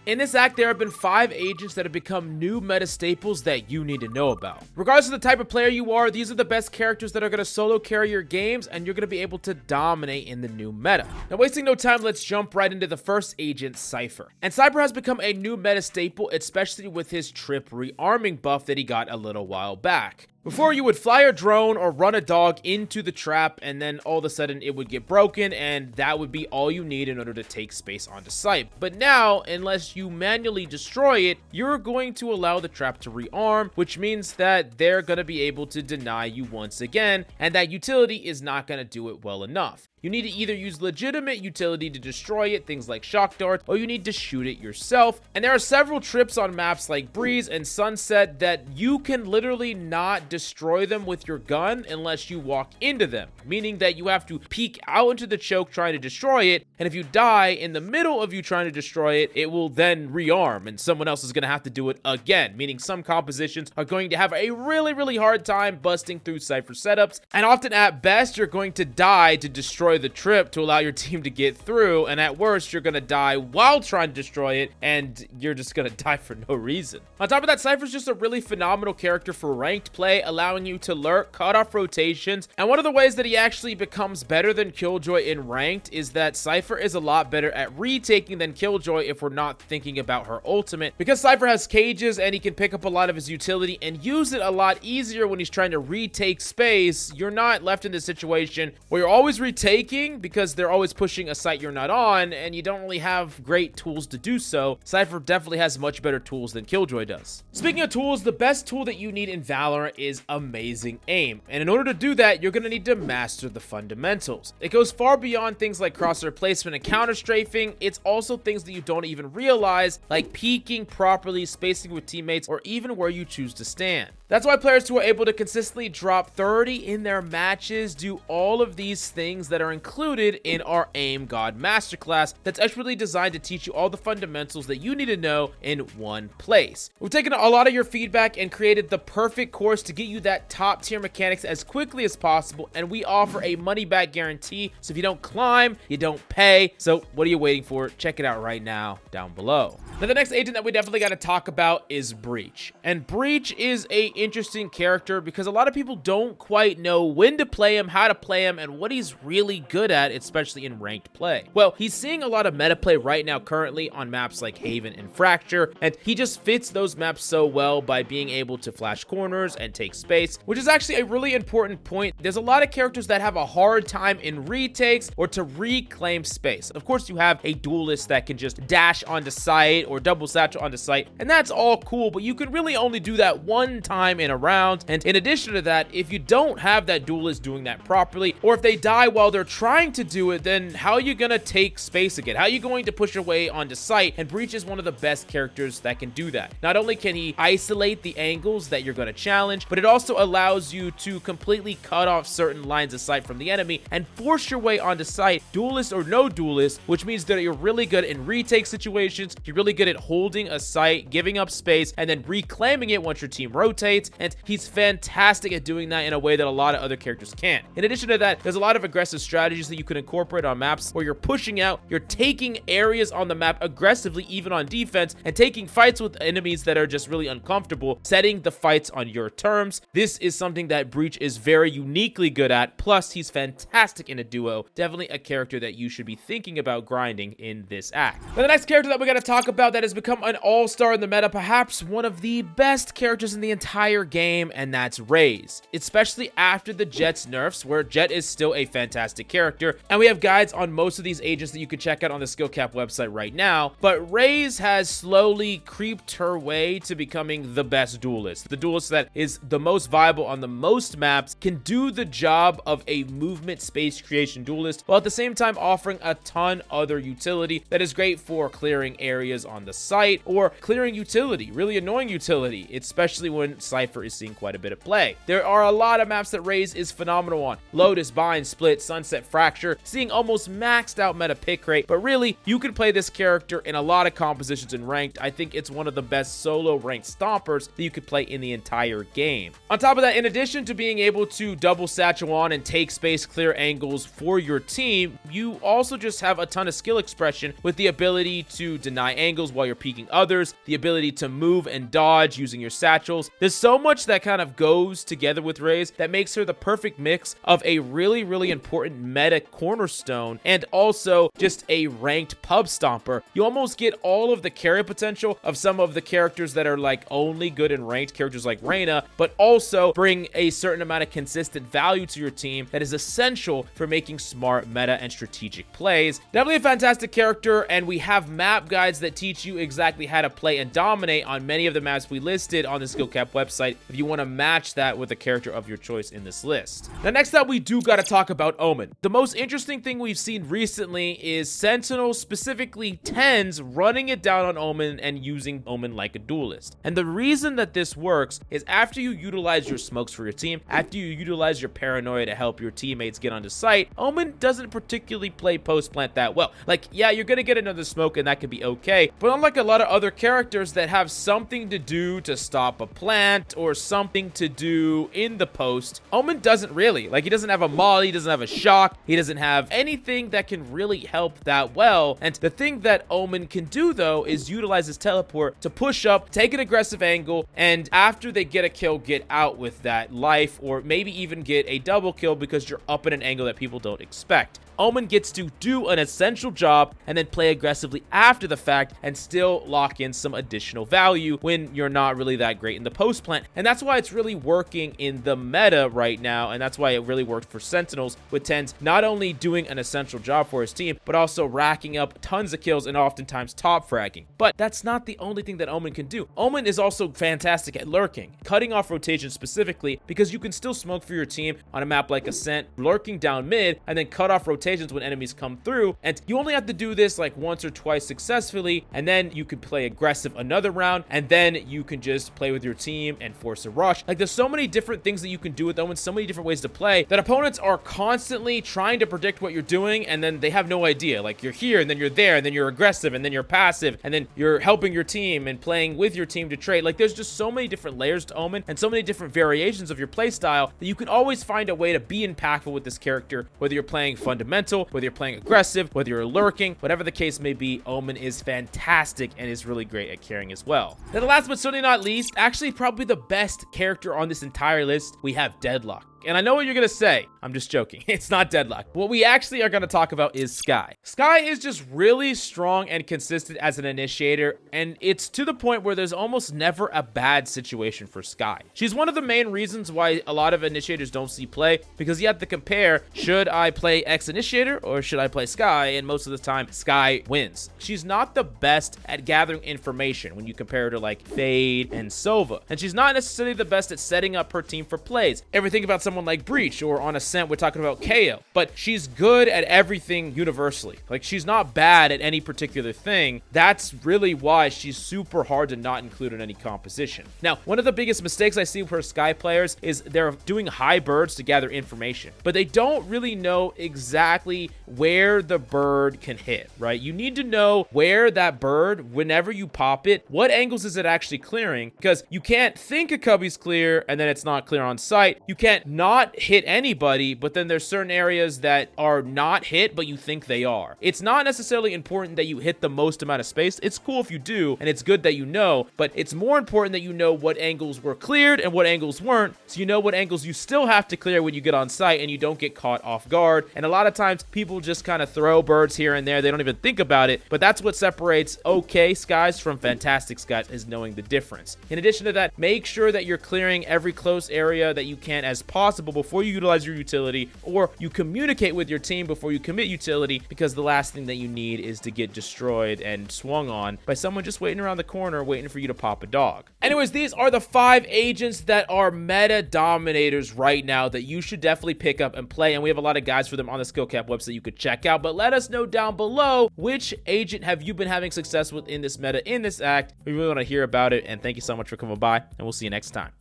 In this act, there have been 5 agents that have become new meta staples that you need to know about. Regardless of the type of player you are, these are the best characters that are going to solo carry your games, and you're going to be able to dominate in the new meta. Now, wasting no time, let's jump right into the first agent, Cypher. And Cypher has become a new meta staple, especially with his trip rearming buff that he got a little while back. Before, you would fly a drone or run a dog into the trap, and then all of a sudden it would get broken, and that would be all you need in order to take space onto site. But now, unless you manually destroy it, you're going to allow the trap to rearm, which means that they're going to be able to deny you once again, and that utility is not going to do it well enough. You need to either use legitimate utility to destroy it, things like shock darts, or you need to shoot it yourself. And there are several trips on maps like Breeze and Sunset that you can literally not destroy them with your gun unless you walk into them, meaning that you have to peek out into the choke trying to destroy it, and if you die in the middle of you trying to destroy it, it will then rearm, and someone else is going to have to do it again, meaning some compositions are going to have a really hard time busting through Cypher setups, and often at best, you're going to die to destroy the trip to allow your team to get through, and at worst you're gonna die while trying to destroy it, and you're just gonna die for no reason. On top of that, Cypher's just a really phenomenal character for ranked play, allowing you to lurk, cut off rotations, and one of the ways that he actually becomes better than Killjoy in ranked is that Cypher is a lot better at retaking than Killjoy if we're not thinking about her ultimate, because Cypher has cages and he can pick up a lot of his utility and use it a lot easier when he's trying to retake space. You're not left in this situation where you're always retaking because they're always pushing a site you're not on, and you don't really have great tools to do so. Cypher definitely has much better tools than Killjoy does. Speaking of tools, the best tool that you need in Valorant is amazing aim, and in order to do that, you're going to need to master the fundamentals. It goes far beyond things like crosshair placement and counter strafing. It's also things that you don't even realize, like peeking properly, spacing with teammates, or even where you choose to stand. That's why players who are able to consistently drop 30 in their matches do all of these things that are included in our Aim God Masterclass that's expertly designed to teach you all the fundamentals that you need to know in one place. We've taken a lot of your feedback and created the perfect course to get you that top tier mechanics as quickly as possible, and we offer a money back guarantee, so if you don't climb, you don't pay. So what are you waiting for? Check it out right now down below. Now, the next agent that we definitely got to talk about is Breach. And Breach is a interesting character because a lot of people don't quite know when to play him, how to play him, and what he's really good at, especially in ranked play. Well, he's seeing a lot of meta play right now currently on maps like Haven and Fracture, and he just fits those maps so well by being able to flash corners and take space, which is actually a really important point. There's a lot of characters that have a hard time in retakes or to reclaim space. Of course, you have a duelist that can just dash onto site or double satchel onto site, and that's all cool, but you can really only do that one time in a round. And in addition to that, if you don't have that duelist doing that properly, or if they die while they're trying to do it, then how are you gonna take space again? How are you going to push your way onto site? And Breach is one of the best characters that can do that. Not only can he isolate the angles that you're gonna challenge, but it also allows you to completely cut off certain lines of sight from the enemy and force your way onto site, duelist or no duelist, which means that you're really good in retake situations, you're really good at holding a site, giving up space, and then reclaiming it once your team rotates, and he's fantastic at doing that in a way that a lot of other characters can't. In addition to that, there's a lot of aggressive strategies that you can incorporate on maps where you're pushing out, you're taking areas on the map aggressively, even on defense, and taking fights with enemies that are just really uncomfortable, setting the fights on your terms. This is something that Breach is very uniquely good at, plus he's fantastic in a duo. Definitely a character that you should be thinking about grinding in this act. Now, the next character that we got to talk about that has become an all-star in the meta, perhaps one of the best characters in the entire game, and that's Raze, especially after the Jett's nerfs, where Jett is still a fantastic character, and we have guides on most of these agents that you can check out on the SkillCapped website right now. But Raze has slowly creeped her way to becoming the best duelist, the duelist that is the most viable on the most maps, can do the job of a movement space creation duelist, while at the same time offering a ton other utility that is great for clearing areas on the site or clearing utility, really annoying utility, especially when Cypher is seeing quite a bit of play. There are a lot of maps that Raze is phenomenal on: Lotus, Bind, Split, Sunset, Fracture, seeing almost maxed out meta pick rate, but really you can play this character in a lot of compositions in ranked. I think it's one of the best solo ranked stompers that you could play in the entire game. On top of that, in addition to being able to double double satchel on and take space clear angles for your team, you also just have a ton of skill expression with the ability to deny angles while you're peeking others, the ability to move and dodge using your satchels. There's so much that kind of goes together with Raze that makes her the perfect mix of a really important meta cornerstone and also just a ranked pub stomper. You almost get all of the carry potential of some of the characters that are like only good in ranked, characters like Reyna, but also bring a certain amount of consistent value to your team that is essential for making smart meta and strategic plays. Definitely a fantastic character, and we have map guides that teach you exactly how to play and dominate on many of the maps we listed on the SkillCapped website if you want to match that with a character of your choice in this list. Now, next up, we do got to talk about Omen. The most interesting thing we've seen recently is Sentinels, specifically 10s, running it down on Omen and using Omen like a duelist. And the reason that this works is after you utilize your smokes for your team, after you utilize your paranoia to help your teammates get onto site, Omen doesn't particularly play post plant that well. Like, yeah, you're gonna get another smoke and that could be okay, but unlike a lot of other characters that have something to do to stop a plant or something to do in the post, Omen doesn't really. Like, he doesn't have a molly, he doesn't have a shock, he doesn't have anything that can really help that well. And the thing that Omen can do though is utilize his teleport to push up, take an aggressive angle, and after they get a kill, get out with that life, or maybe even get a double kill because you're up at an angle that people don't expect. Omen gets to do an essential job and then play aggressively after the fact and still lock in some additional value when you're not really that great in the post plant. And that's why it's really working in the meta right now, and that's why it really worked for Sentinels, with 10s not only doing an essential job for his team, but also racking up tons of kills and oftentimes top fragging. But that's not the only thing that Omen can do. Omen is also fantastic at lurking, cutting off rotation specifically, because you can still smoke for your team on a map like Ascent, lurking down mid, and then cut off rotations when enemies come through. And you only have to do this like once or twice successfully, and then you can play aggressive another round, and then you can just play with your team and force a rush. Like, there's so many different things that you can do with Omen, so many different ways to play, that opponents are constantly trying to predict what you're doing, and then they have no idea. Like, you're here, and then you're there, and then you're aggressive, and then you're passive, and then you're helping your team and playing with your team to trade. Like, there's just so many different layers to Omen and so many different variations of your play style that you can always find a way to be impactful with this character, whether you're playing fundamental, whether you're playing aggressive, whether you're lurking, whatever the case may be. Omen is fantastic and is really great at carrying as well. Then the last but certainly not least, actually probably the best character on this entire list, we have Deadlock. And I know what you're gonna say. I'm just joking. It's not Deadlock. What we actually are gonna talk about is Skye. Skye is just really strong and consistent as an initiator, and it's to the point where there's almost never a bad situation for Skye. She's one of the main reasons why a lot of initiators don't see play, because you have to compare, should I play X initiator or should I play Skye? And most of the time, Skye wins. She's not the best at gathering information when you compare her to like Fade and Sova, and she's not necessarily the best at setting up her team for plays. Everything about someone like Breach, or on Ascent, we're talking about Kayo, but she's good at everything universally. Like, she's not bad at any particular thing. That's really why she's super hard to not include in any composition. Now, one of the biggest mistakes I see for Skye players is they're doing high birds to gather information, but they don't really know exactly where the bird can hit, right? You need to know where that bird, whenever you pop it, what angles is it actually clearing, because you can't think a cubby's clear and then it's not clear on sight. You can't not hit anybody, but then there's certain areas that are not hit, but you think they are. It's not necessarily important that you hit the most amount of space. It's cool if you do, and it's good that you know, but it's more important that you know what angles were cleared and what angles weren't, so you know what angles you still have to clear when you get on site and you don't get caught off guard. And a lot of times people just kind of throw birds here and there. They don't even think about it, but that's what separates okay Skies from fantastic Skies, is knowing the difference. In addition to that, make sure that you're clearing every close area that you can as possible before you utilize your utility, or you communicate with your team before you commit utility, because the last thing that you need is to get destroyed and swung on by someone just waiting around the corner waiting for you to pop a dog. Anyways, these are the 5 agents that are meta dominators right now that you should definitely pick up and play, and we have a lot of guides for them on the SkillCapped website you could check out. But let us know down below, which agent have you been having success with in this meta, in this act? We really want to hear about it, and thank you so much for coming by, and we'll see you next time.